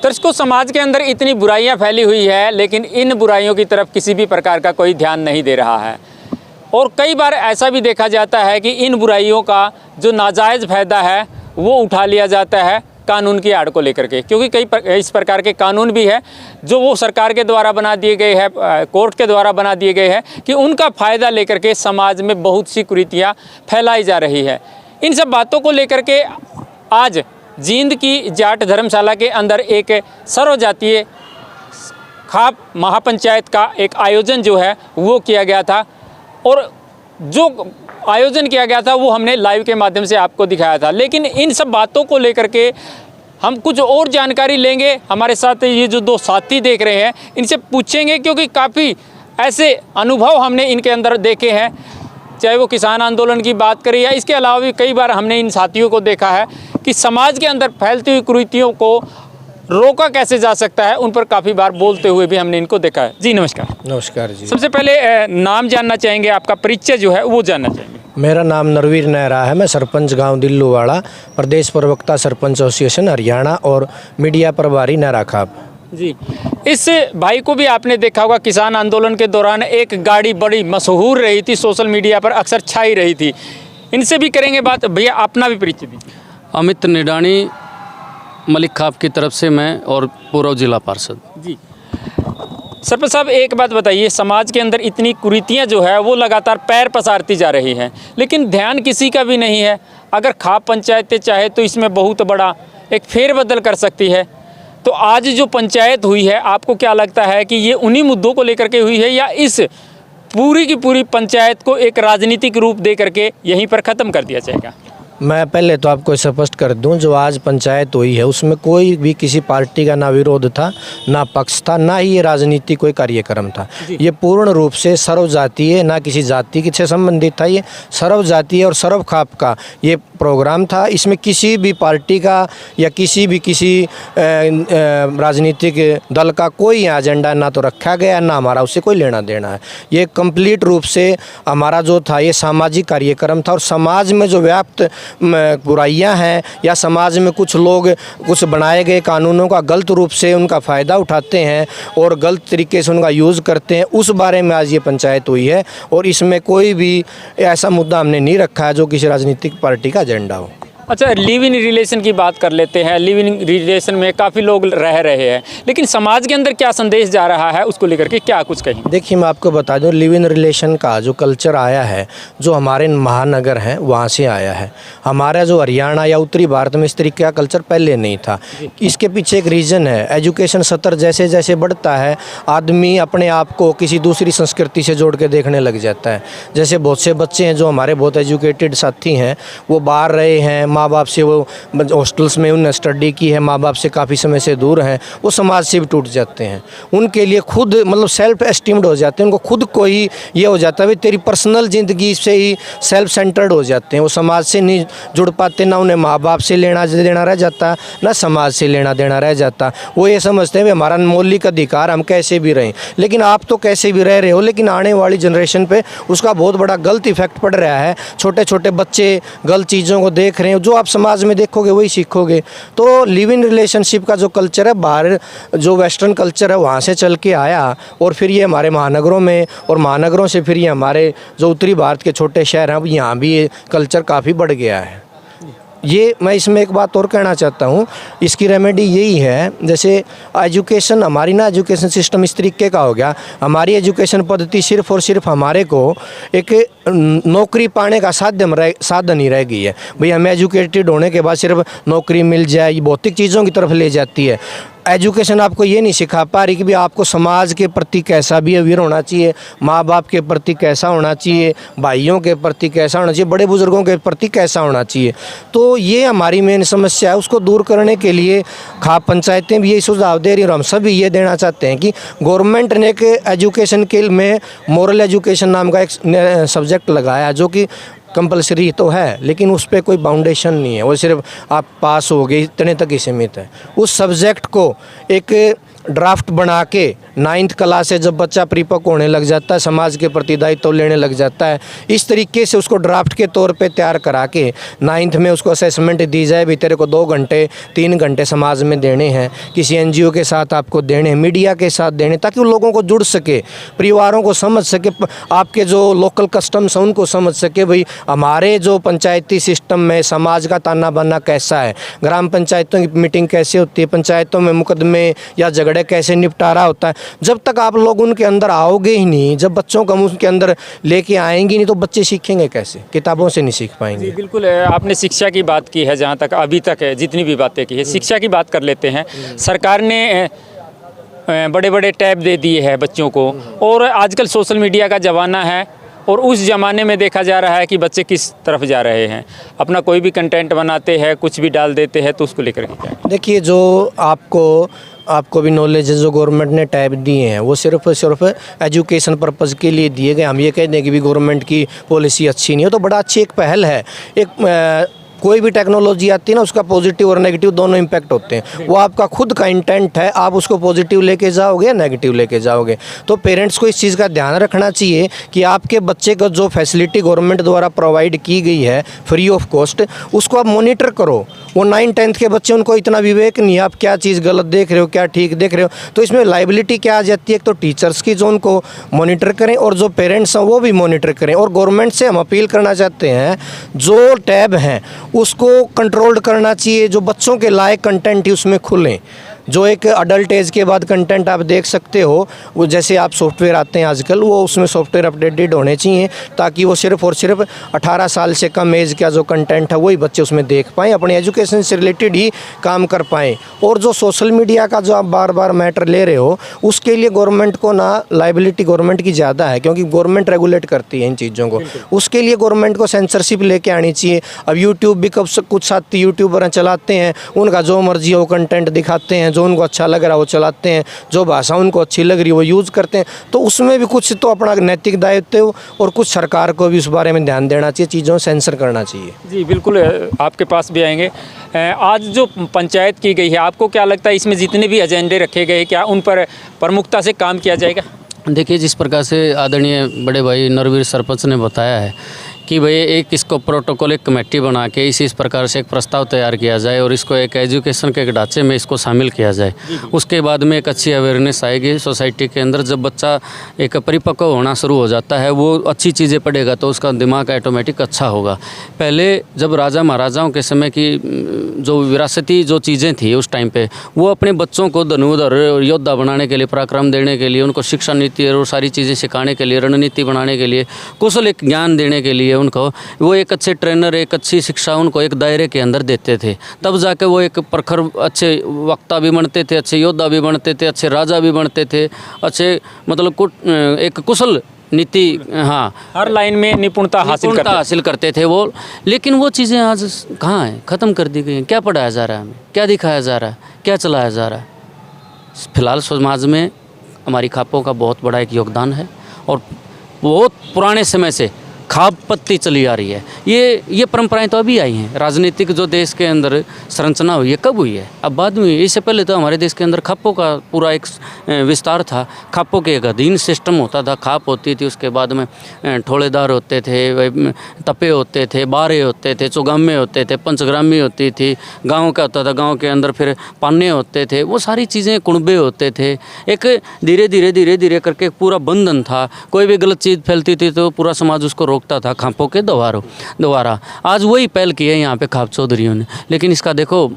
दर्शकों, समाज के अंदर इतनी बुराइयां फैली हुई है, लेकिन इन बुराइयों की तरफ किसी भी प्रकार का कोई ध्यान नहीं दे रहा है। और कई बार ऐसा भी देखा जाता है कि इन बुराइयों का जो नाजायज़ फ़ायदा है वो उठा लिया जाता है कानून की आड़ को लेकर के, क्योंकि इस प्रकार के कानून भी है जो वो सरकार के द्वारा बना दिए गए हैं, कोर्ट के द्वारा बना दिए गए हैं कि उनका फ़ायदा लेकर के समाज में बहुत सी कुरीतियाँ फैलाई जा रही है। इन सब बातों को लेकर के आज जींद की जाट धर्मशाला के अंदर एक सर्वजातीय खाप महापंचायत का एक आयोजन जो है वो किया गया था, और जो आयोजन किया गया था वो हमने लाइव के माध्यम से आपको दिखाया था। लेकिन इन सब बातों को लेकर के हम कुछ और जानकारी लेंगे। हमारे साथ ये जो दो साथी देख रहे हैं इनसे पूछेंगे, क्योंकि काफ़ी ऐसे अनुभव हमने इनके अंदर देखे हैं, चाहे वो किसान आंदोलन की बात करें या इसके अलावा भी कई बार हमने इन साथियों को देखा है कि समाज के अंदर फैलती हुई कुरीतियों को रोका कैसे जा सकता है, उन पर काफ़ी बार बोलते हुए भी हमने इनको देखा है। जी नमस्कार। नमस्कार जी। सबसे पहले नाम जानना चाहेंगे, आपका परिचय जो है वो जानना चाहेंगे। मेरा नाम नरवीर नेहरा है, मैं सरपंच गांव दिल्लूवाड़ा, प्रदेश प्रवक्ता सरपंच एसोसिएशन हरियाणा और मीडिया प्रभारी नेहरा खाप। जी, इस भाई को भी आपने देखा होगा, किसान आंदोलन के दौरान एक गाड़ी बड़ी मशहूर रही थी, सोशल मीडिया पर अक्सर छाई रही थी। इनसे भी करेंगे बात। भैया अपना भी परिचय दीजिए। अमित निडानी, मलिक खाप की तरफ से मैं और पूर्व जिला पार्षद। जी सरपंच साहब, एक बात बताइए, समाज के अंदर इतनी कुरीतियां जो है वो लगातार पैर पसारती जा रही हैं, लेकिन ध्यान किसी का भी नहीं है। अगर खाप पंचायतें चाहे तो इसमें बहुत बड़ा एक फेरबदल कर सकती है। तो आज जो पंचायत हुई है, आपको क्या लगता है कि ये उन्हीं मुद्दों को लेकर के हुई है, या इस पूरी की पूरी पंचायत को एक राजनीतिक रूप दे करके यहीं पर ख़त्म कर दिया जाएगा? मैं पहले तो आपको स्पष्ट कर दूं, जो आज पंचायत हुई है उसमें कोई भी किसी पार्टी का ना विरोध था, ना पक्ष था, ना ही ये राजनीति कोई कार्यक्रम था। ये पूर्ण रूप से सर्वजातीय, ना किसी जाति से संबंधित था, ये सर्वजातीय और सर्व खाप का ये प्रोग्राम था। इसमें किसी भी पार्टी का या किसी राजनीतिक दल का कोई एजेंडा ना तो रखा गया, ना हमारा उससे कोई लेना देना है। ये कंप्लीट रूप से हमारा जो था ये सामाजिक कार्यक्रम था, और समाज में जो व्याप्त बुराइयां हैं या समाज में कुछ लोग कुछ बनाए गए कानूनों का गलत रूप से उनका फ़ायदा उठाते हैं और गलत तरीके से उनका यूज़ करते हैं, उस बारे में आज ये पंचायत हुई है। और इसमें कोई भी ऐसा मुद्दा हमने नहीं रखा है जो किसी राजनीतिक पार्टी का एजेंडा हो। अच्छा, लिव इन रिलेशन की बात कर लेते हैं। लिव इन रिलेशन में काफ़ी लोग रह रहे हैं, लेकिन समाज के अंदर क्या संदेश जा रहा है उसको लेकर के क्या कुछ कहें? देखिए, मैं आपको बता दूं, लिव इन रिलेशन का जो कल्चर आया है, जो हमारे महानगर हैं वहाँ से आया है। हमारा जो हरियाणा या उत्तरी भारत में इस तरीके का कल्चर पहले नहीं था। इसके पीछे एक रीज़न है, एजुकेशन स्तर जैसे जैसे बढ़ता है, आदमी अपने आप को किसी दूसरी संस्कृति से जोड़ के देखने लग जाता है। जैसे बहुत से बच्चे हैं जो हमारे बहुत एजुकेटेड साथी हैं, वो बाहर रहे हैं, माँ बाप से, वो हॉस्टल्स में उन्होंने स्टडी की है, माँ बाप से काफ़ी समय से दूर हैं, वो समाज से भी टूट जाते हैं। उनके लिए खुद मतलब सेल्फ एस्टीम्ड हो जाते हैं, उनको खुद को ही ये हो जाता है, तेरी पर्सनल ज़िंदगी से ही सेल्फ सेंटर्ड हो जाते हैं। वो समाज से नहीं जुड़ पाते, ना उन्हें माँ बाप से लेना देना रह जाता, ना समाज से लेना देना रह जाता। वो ये समझते हैं हमारा मौलिक अधिकार, हम कैसे भी रहें। लेकिन आप तो कैसे भी रह रहे हो, लेकिन आने वाली जनरेशन पे उसका बहुत बड़ा गलत इफेक्ट पड़ रहा है। छोटे छोटे बच्चे गलत चीज़ों को देख रहे हैं, जो आप समाज में देखोगे वही सीखोगे। तो लिव इन रिलेशनशिप का जो कल्चर है, बाहर जो वेस्टर्न कल्चर है वहाँ से चल के आया, और फिर ये हमारे महानगरों में, और महानगरों से फिर ये हमारे जो उत्तरी भारत के छोटे शहर हैं, यहाँ भी ये कल्चर काफ़ी बढ़ गया है। ये मैं इसमें एक बात और कहना चाहता हूँ, इसकी रेमेडी यही है, जैसे एजुकेशन हमारी ना, एजुकेशन सिस्टम इस तरीके का हो गया, हमारी एजुकेशन पद्धति सिर्फ़ और सिर्फ हमारे को एक नौकरी पाने का साधन ही रह गई है। भाई हमें एजुकेटेड होने के बाद सिर्फ नौकरी मिल जाए, ये भौतिक चीज़ों की तरफ ले जाती है। एजुकेशन आपको ये नहीं सिखा पा रही कि भी आपको समाज के प्रति कैसा बिहेवियर होना चाहिए, माँ बाप के प्रति कैसा होना चाहिए, भाइयों के प्रति कैसा होना चाहिए, बड़े बुजुर्गों के प्रति कैसा होना चाहिए। तो ये हमारी मेन समस्या है। उसको दूर करने के लिए खाप पंचायतें भी यही सुझाव दे रही हैं, और हम सभी ये देना चाहते हैं कि गवर्नमेंट ने एक एजुकेशन के में मॉरल एजुकेशन नाम का एक सब्जेक्ट लगाया, जो कि कंपलसरी तो है, लेकिन उस पर कोई बाउंडेशन नहीं है, वो सिर्फ आप पास हो गए इतने तक ही सीमित है। उस सब्जेक्ट को एक ड्राफ्ट बना के 9th क्लास से जब बच्चा परिपक्व होने लग जाता है, समाज के प्रति दायित्व लेने लग जाता है, इस तरीके से उसको ड्राफ्ट के तौर पे तैयार करा के 9th में उसको असेसमेंट दी जाए भी तेरे को 2 घंटे 3 घंटे समाज में देने हैं, किसी NGO के साथ आपको देने हैं, मीडिया के साथ देने, ताकि उन लोगों को जुड़ सके, परिवारों को समझ सके, आपके जो लोकल कस्टम्स हैं उनको समझ सके भाई हमारे जो पंचायती सिस्टम में समाज का ताना बाना कैसा है, ग्राम पंचायतों की मीटिंग कैसे होती है, पंचायतों में मुकदमे या झगड़े कैसे निपटारा होता है। जब तक आप लोग उनके अंदर आओगे ही नहीं, जब बच्चों को हम उनके अंदर लेके आएंगे नहीं, तो बच्चे सीखेंगे कैसे? किताबों से नहीं सीख पाएंगे। बिल्कुल, आपने शिक्षा की बात की है, जहाँ तक अभी तक है जितनी भी बातें की है, शिक्षा की बात कर लेते हैं। सरकार ने बड़े बड़े टैब दे दिए हैं बच्चों को, और आजकल सोशल मीडिया का ज़माना है, और उस ज़माने में देखा जा रहा है कि बच्चे किस तरफ जा रहे हैं, अपना कोई भी कंटेंट बनाते हैं, कुछ भी डाल देते हैं, तो उसको लेकर के क्या? देखिए, जो आपको भी नॉलेज है, जो गवर्नमेंट ने टैब दिए हैं वो सिर्फ एजुकेशन पर्पज़ के लिए दिए गए। हम ये कह दें कि भी गवर्नमेंट की पॉलिसी अच्छी नहीं हो, तो बड़ा अच्छी एक पहल है। कोई भी टेक्नोलॉजी आती है ना, उसका पॉजिटिव और नेगेटिव दोनों इम्पैक्ट होते हैं। वो आपका खुद का इंटेंट है, आप उसको पॉजिटिव लेके जाओगे या नेगेटिव लेके जाओगे। तो पेरेंट्स को इस चीज़ का ध्यान रखना चाहिए कि आपके बच्चे को जो फैसिलिटी गवर्नमेंट द्वारा प्रोवाइड की गई है फ्री ऑफ कॉस्ट, उसको आप मॉनिटर करो। वो 9th-10th के बच्चे, उनको इतना विवेक नहीं है आप क्या चीज़ गलत देख रहे हो, क्या ठीक देख रहे हो। तो इसमें लाइबिलिटी क्या आ जाती है? एक तो टीचर्स की, जो उनको मॉनिटर करें, और जो पेरेंट्स हैं वो भी मॉनिटर करें। और गवर्नमेंट से हम अपील करना चाहते हैं, जो टैब हैं उसको कंट्रोल्ड करना चाहिए, जो बच्चों के लायक कंटेंट ही उसमें खुलें। जो एक अडल्ट एज के बाद कंटेंट आप देख सकते हो, वो जैसे आप सॉफ्टवेयर आते हैं आजकल, वो उसमें सॉफ्टवेयर अपडेटेड होने चाहिए, ताकि वो सिर्फ और सिर्फ 18 साल से कम एज का जो कंटेंट है वही बच्चे उसमें देख पाएँ, अपने एजुकेशन से रिलेटेड ही काम कर पाएँ। और जो सोशल मीडिया का जो आप बार बार मैटर ले रहे हो, उसके लिए गवर्नमेंट को ना लाइबिलिटी गवर्नमेंट की ज़्यादा है, क्योंकि गवर्नमेंट रेगुलेट करती है इन चीज़ों को। उसके लिए गवर्नमेंट को सेंसरशिप लेके आनी चाहिए। अब यूट्यूब भी कब कुछ साथी यूट्यूबर चलाते हैं, उनका जो मर्जी हो कंटेंट दिखाते हैं, जो उनको अच्छा लग रहा है वो चलाते हैं, जो भाषा उनको अच्छी लग रही है वो यूज़ करते हैं। तो उसमें भी कुछ तो अपना नैतिक दायित्व, और कुछ सरकार को भी उस बारे में ध्यान देना चाहिए, चीज़ों सेंसर करना चाहिए। जी बिल्कुल, आपके पास भी आएंगे। आज जो पंचायत की गई है, आपको क्या लगता है इसमें जितने भी एजेंडे रखे गए, क्या उन पर प्रमुखता से काम किया जाएगा? देखिए, जिस प्रकार से आदरणीय बड़े भाई नरवीर सरपंच ने बताया है कि भाई एक इसको प्रोटोकॉल, एक कमेटी बना के इस प्रकार से एक प्रस्ताव तैयार किया जाए, और इसको एक एजुकेशन के एक ढांचे में इसको शामिल किया जाए। उसके बाद में एक अच्छी अवेयरनेस आएगी सोसाइटी के अंदर। जब बच्चा एक परिपक्व होना शुरू हो जाता है, वो अच्छी चीज़ें पढ़ेगा तो उसका दिमाग ऑटोमेटिक अच्छा होगा। पहले जब राजा महाराजाओं के समय की जो विरासती जो चीज़ें थी उस टाइम पे, वो अपने बच्चों को धनुर्धर योद्धा बनाने के लिए, पराक्रम देने के लिए, उनको शिक्षा नीति और सारी चीज़ें सिखाने के लिए, रणनीति बनाने के लिए, कौशल एक ज्ञान देने के लिए उनको वो एक अच्छे ट्रेनर, एक अच्छी शिक्षा उनको एक दायरे के अंदर देते थे। तब जाके वो एक प्रखर अच्छे वक्ता भी बनते थे, अच्छे योद्धा भी बनते थे, अच्छे राजा भी बनते थे, अच्छे मतलब एक कुशल नीति, हाँ, हर लाइन में निपुणता हासिल करते थे वो। लेकिन वो चीज़ें आज कहाँ हैं? ख़त्म कर दी गई हैं। क्या पढ़ाया जा रहा है हमें? क्या दिखाया जा रहा है? क्या चलाया जा रहा है? फिलहाल समाज में हमारी खापों का बहुत बड़ा एक योगदान है, और बहुत पुराने समय से खाप पत्ती चली आ रही है। ये परंपराएं तो अभी आई हैं। राजनीतिक जो देश के अंदर संरचना हुई है, कब हुई है? अब बाद में हुई। इससे पहले तो हमारे देश के अंदर खापों का पूरा एक विस्तार था। खापों के एक अधीन सिस्टम होता था, खाप होती थी, उसके बाद में ठोलेदार होते थे, तपे होते थे, बारे होते थे, चौगामे होते थे, पंचग्रामी होती थी, गाँव का होता था, गाँव के अंदर फिर पान्ने होते थे, वो सारी चीज़ें कुणबे होते थे। एक धीरे धीरे करके पूरा बंधन था। कोई भी गलत चीज़ फैलती थी तो पूरा समाज उसको रोकता था खापों के द्वारा। आज वही पहल की है यहाँ पे खाप चौधरियों ने। लेकिन इसका देखो,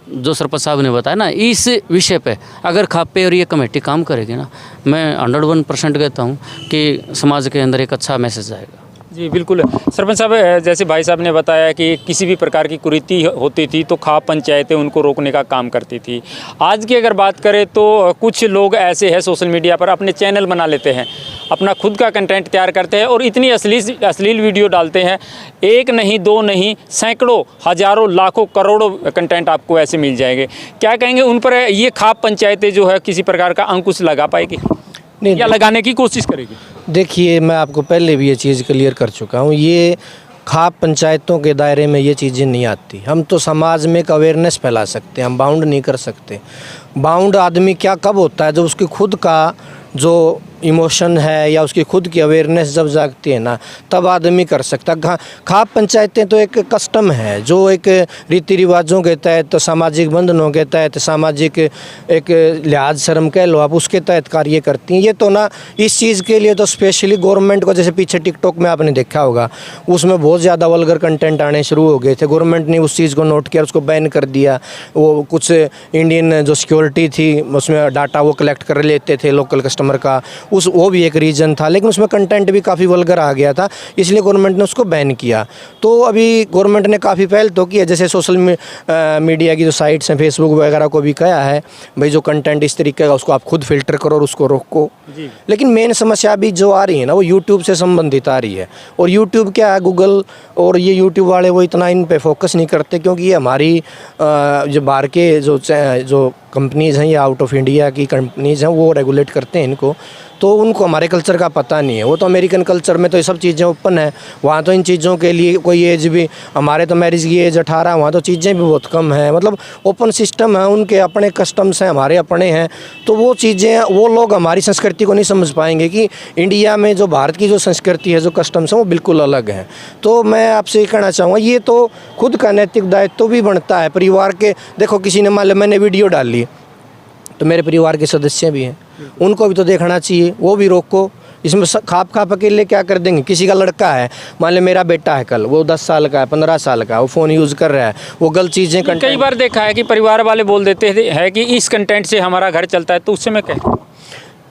जो सरपंच साहब ने बताया ना, इस विषय पे अगर खाप पे और ये कमेटी काम करेगी ना, मैं 101% कहता हूँ कि समाज के अंदर एक अच्छा मैसेज आएगा। जी बिल्कुल। सरपंच साहब, जैसे भाई साहब ने बताया कि किसी भी प्रकार की कुरीति होती थी तो खाप पंचायतें उनको रोकने का काम करती थी। आज की अगर बात करें तो कुछ लोग ऐसे हैं सोशल मीडिया पर अपने चैनल बना लेते हैं, अपना खुद का कंटेंट तैयार करते हैं और इतनी अश्लील वीडियो डालते हैं। एक नहीं, दो नहीं, सैकड़ों, हज़ारों, लाखों, करोड़ों कंटेंट आपको ऐसे मिल जाएंगे। क्या कहेंगे उन पर? ये खाप पंचायतें जो है किसी प्रकार का अंकुश लगा पाएगी या लगाने की कोशिश करेगी? देखिए, मैं आपको पहले भी ये चीज़ क्लियर कर चुका हूँ। ये खाप पंचायतों के दायरे में ये चीज़ें नहीं आती। हम तो समाज में एक अवेयरनेस फैला सकते हैं, हम बाउंड नहीं कर सकते। बाउंड आदमी क्या कब होता है, जब उसकी खुद का जो इमोशन है या उसकी खुद की अवेयरनेस जब जागती है ना, तब आदमी कर सकता है। खाप पंचायतें तो एक कस्टम है, जो एक रीति रिवाजों के तहत, तो सामाजिक बंधनों के तहत, सामाजिक एक लिहाज शर्म कह लो आप, उसके तहत कार्य करती हैं। ये तो ना इस चीज़ के लिए तो स्पेशली गवर्नमेंट को, जैसे पीछे टिकटॉक में आपने देखा होगा, उसमें बहुत ज़्यादा वल्गर कंटेंट आने शुरू हो गए थे। गवर्नमेंट ने उस चीज़ को नोट किया, उसको बैन कर दिया। वो कुछ इंडियन जो सिक्योरिटी थी उसमें डाटा वो कलेक्ट कर लेते थे लोकल कस्टमर का, वो भी एक रीज़न था, लेकिन उसमें कंटेंट भी काफ़ी वल्गर आ गया था, इसलिए गवर्नमेंट ने उसको बैन किया। तो अभी गवर्नमेंट ने काफ़ी पहल तो की है, जैसे सोशल मीडिया की जो साइट्स हैं, फेसबुक वगैरह को भी कहा है भाई जो कंटेंट इस तरीके का उसको आप खुद फिल्टर करो और उसको रोको। लेकिन मेन समस्या भी जो आ रही है ना, वो यूट्यूब से संबंधित आ रही है। और यूट्यूब क्या है, गूगल और ये यूट्यूब वाले वो इतना इन पे फोकस नहीं करते, क्योंकि ये हमारी जो बाहर के जो कंपनीज़ हैं या आउट ऑफ इंडिया की कंपनीज़ हैं वो रेगुलेट करते हैं इनको, तो उनको हमारे कल्चर का पता नहीं है। वो तो अमेरिकन कल्चर में तो ये सब चीज़ें ओपन है, वहाँ तो इन चीज़ों के लिए कोई एज भी, हमारे तो मैरिज की एज 18, वहाँ तो चीज़ें भी बहुत कम हैं। मतलब ओपन सिस्टम है, उनके अपने कस्टम्स हैं, हमारे अपने हैं। तो वो चीज़ें, वो लोग हमारी संस्कृति को नहीं समझ पाएंगे कि इंडिया में जो भारत की जो संस्कृति है, जो कस्टम्स हैं, वो बिल्कुल अलग हैं। तो मैं आपसे ये कहना चाहूँगा, ये तो खुद का नैतिक दायित्व भी बनता है परिवार के। देखो किसी ने, मान लो मैंने वीडियो डाल ली, तो मेरे परिवार के सदस्य भी हैं, उनको भी तो देखना चाहिए, वो भी रोको। इसमें खाप अकेले क्या कर देंगे। किसी का लड़का है, मान ले मेरा बेटा है, कल वो 10 साल का है, 15 साल का है, वो फ़ोन यूज़ कर रहा है, वो गलत चीज़ें कई बार देखा है कि परिवार वाले बोल देते हैं कि इस कंटेंट से हमारा घर चलता है, तो उससे मैं क्या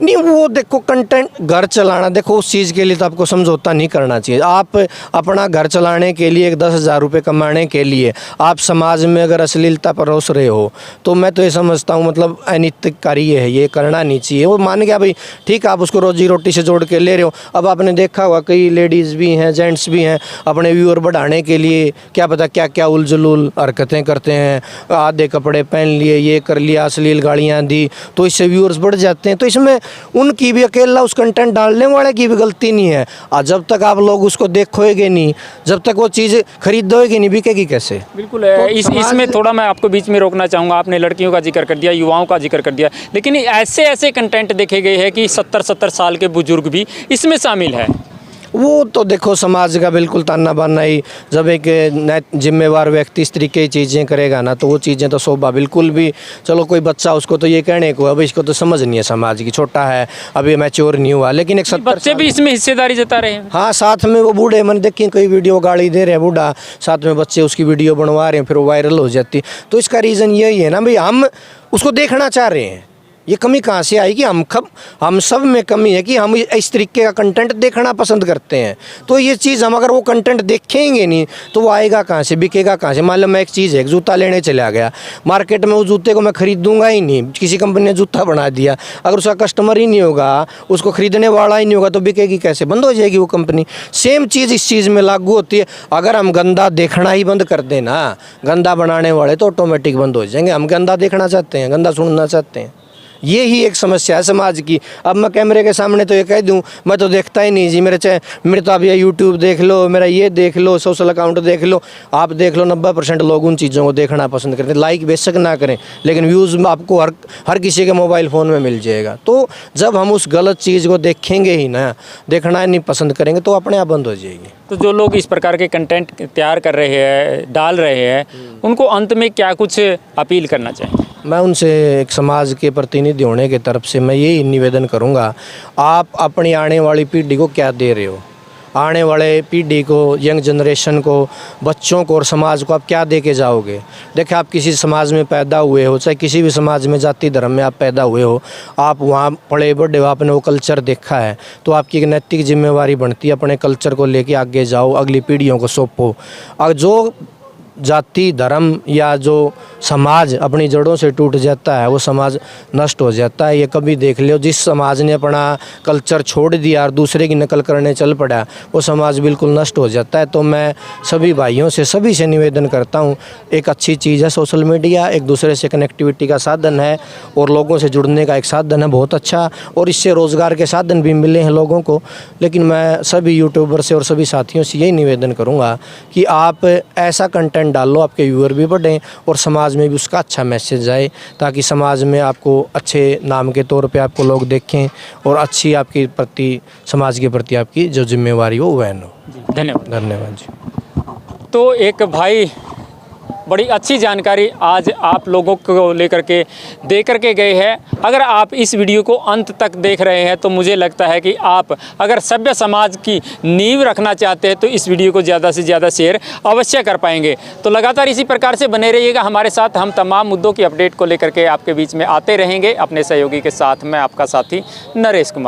नहीं, वो देखो कंटेंट घर चलाना, देखो उस चीज़ के लिए तो आपको समझौता नहीं करना चाहिए। आप अपना घर चलाने के लिए, एक 10,000 रुपये कमाने के लिए आप समाज में अगर अश्लीलता परोस रहे हो, तो मैं तो ये समझता हूँ मतलब अनैतिक कार्य है, ये करना नहीं चाहिए। वो मान गया भाई ठीक है, आप उसको रोजी रोटी से जोड़ के ले रहे हो। अब आपने देखा होगा कई लेडीज़ भी हैं, जेंट्स भी हैं, अपने व्यूअर बढ़ाने के लिए क्या पता क्या क्या उलझुल हरकतें करते हैं, आधे कपड़े पहन लिए, ये कर लिया, अश्लील गालियाँ दी, तो इससे व्यूअर्स बढ़ जाते हैं। तो इसमें उनकी भी, अकेला उस कंटेंट डालने वाले की भी गलती नहीं है। और जब तक आप लोग उसको देखोगे नहीं, जब तक वो चीज़ खरीदोगे नहीं, बिकेगी कैसे। बिल्कुल है। तो इसमें थोड़ा मैं आपको बीच में रोकना चाहूँगा। आपने लड़कियों का जिक्र कर दिया, युवाओं का जिक्र कर दिया, लेकिन ऐसे कंटेंट देखे गए हैं कि 70 साल के बुजुर्ग भी इसमें शामिल है। वो तो देखो समाज का बिल्कुल ताना बाना ही, जब एक जिम्मेवार व्यक्ति इस तरीके की चीज़ें करेगा ना, तो वो चीज़ें तो शोभा बिल्कुल भी। चलो कोई बच्चा, उसको तो ये कहने को अब इसको तो समझ नहीं है समाज की, छोटा है, अभी मैच्योर नहीं हुआ, लेकिन एक 70 बच्चे भी इसमें हिस्सेदारी जता रहे हैं। हाँ, साथ में वो बूढ़े, मैंने देखी कई वीडियो गाली दे रहे हैं बूढ़ा, साथ में बच्चे उसकी वीडियो बनवा रहे हैं, फिर वो वायरल हो जाती। तो इसका रीज़न यही है ना भाई, हम उसको देखना चाह रहे हैं। ये कमी कहाँ से आई कि हम सब में कमी है कि हम इस तरीके का कंटेंट देखना पसंद करते हैं। तो ये चीज़ हम अगर वो कंटेंट देखेंगे नहीं तो वो आएगा कहाँ से, बिकेगा कहाँ से। मान लो मैं एक चीज़ है, एक जूता लेने चला गया मार्केट में, उस जूते को मैं खरीदूंगा ही नहीं, किसी कंपनी ने जूता बना दिया, अगर उसका कस्टमर ही नहीं होगा, उसको खरीदने वाला ही नहीं होगा, तो बिकेगी कैसे, बंद हो जाएगी वो कंपनी। सेम चीज़ इस चीज़ में लागू होती है। अगर हम गंदा देखना ही बंद कर दें ना, गंदा बनाने वाले तो ऑटोमेटिक बंद हो जाएंगे। हम गंदा देखना चाहते हैं, गंदा सुनना चाहते हैं, ये ही एक समस्या है समाज की। अब मैं कैमरे के सामने तो ये कह दूं, मैं तो देखता ही नहीं जी, मेरे तो आप ये यूट्यूब देख लो, मेरा ये देख लो, सोशल अकाउंट देख लो, आप देख लो, 90% लोग उन चीज़ों को देखना पसंद करते हैं। लाइक बेशक ना करें, लेकिन व्यूज़ आपको हर किसी के मोबाइल फ़ोन में मिल जाएगा। तो जब हम उस गलत चीज़ को देखेंगे ही ना, देखना नहीं पसंद करेंगे, तो अपने आप बंद हो जाएगी। तो जो लोग इस प्रकार के कंटेंट तैयार कर रहे हैं, डाल रहे हैं, उनको अंत में क्या कुछ अपील करना चाहिए? मैं उनसे, एक समाज के प्रतिनिधि होने की तरफ से मैं यही निवेदन करूंगा, आप अपनी आने वाली पीढ़ी को क्या दे रहे हो, आने वाले पीढ़ी को, यंग जनरेशन को, बच्चों को और समाज को आप क्या दे के जाओगे। देखिए, आप किसी समाज में पैदा हुए हो, चाहे किसी भी समाज में, जाति धर्म में आप पैदा हुए हो, आप वहाँ पढ़े बड़े हो, आपने वो कल्चर देखा है, तो आपकी एक नैतिक जिम्मेवारी बनती है अपने कल्चर को लेके आगे जाओ, अगली पीढ़ियों को सौंपो। और जो जाति धर्म या जो समाज अपनी जड़ों से टूट जाता है, वो समाज नष्ट हो जाता है। ये कभी देख लो, जिस समाज ने अपना कल्चर छोड़ दिया और दूसरे की नकल करने चल पड़ा, वो समाज बिल्कुल नष्ट हो जाता है। तो मैं सभी भाइयों से, सभी से निवेदन करता हूँ, एक अच्छी चीज़ है सोशल मीडिया, एक दूसरे से कनेक्टिविटी का साधन है और लोगों से जुड़ने का एक साधन है बहुत अच्छा, और इससे रोज़गार के साधन भी मिले हैं लोगों को। लेकिन मैं सभी यूट्यूबर से और सभी साथियों से यही निवेदन करूँगा कि आप ऐसा कंटेंट कंटेंट डालो, आपके व्यूअर भी बढ़ें और समाज में भी उसका अच्छा मैसेज जाए, ताकि समाज में आपको अच्छे नाम के तौर पे आपको लोग देखें और अच्छी आपके प्रति, समाज के प्रति आपकी जो जिम्मेवारी हो वह हो। धन्यवाद। धन्यवाद जी। तो एक भाई बड़ी अच्छी जानकारी आज आप लोगों को लेकर के दे करके गए हैं। अगर आप इस वीडियो को अंत तक देख रहे हैं तो मुझे लगता है कि आप अगर सभ्य समाज की नींव रखना चाहते हैं तो इस वीडियो को ज़्यादा से ज़्यादा शेयर अवश्य कर पाएंगे। तो लगातार इसी प्रकार से बने रहिएगा हमारे साथ। हम तमाम मुद्दों की अपडेट को लेकर के आपके बीच में आते रहेंगे अपने सहयोगी के साथ। मैं आपका साथी नरेश कुमार।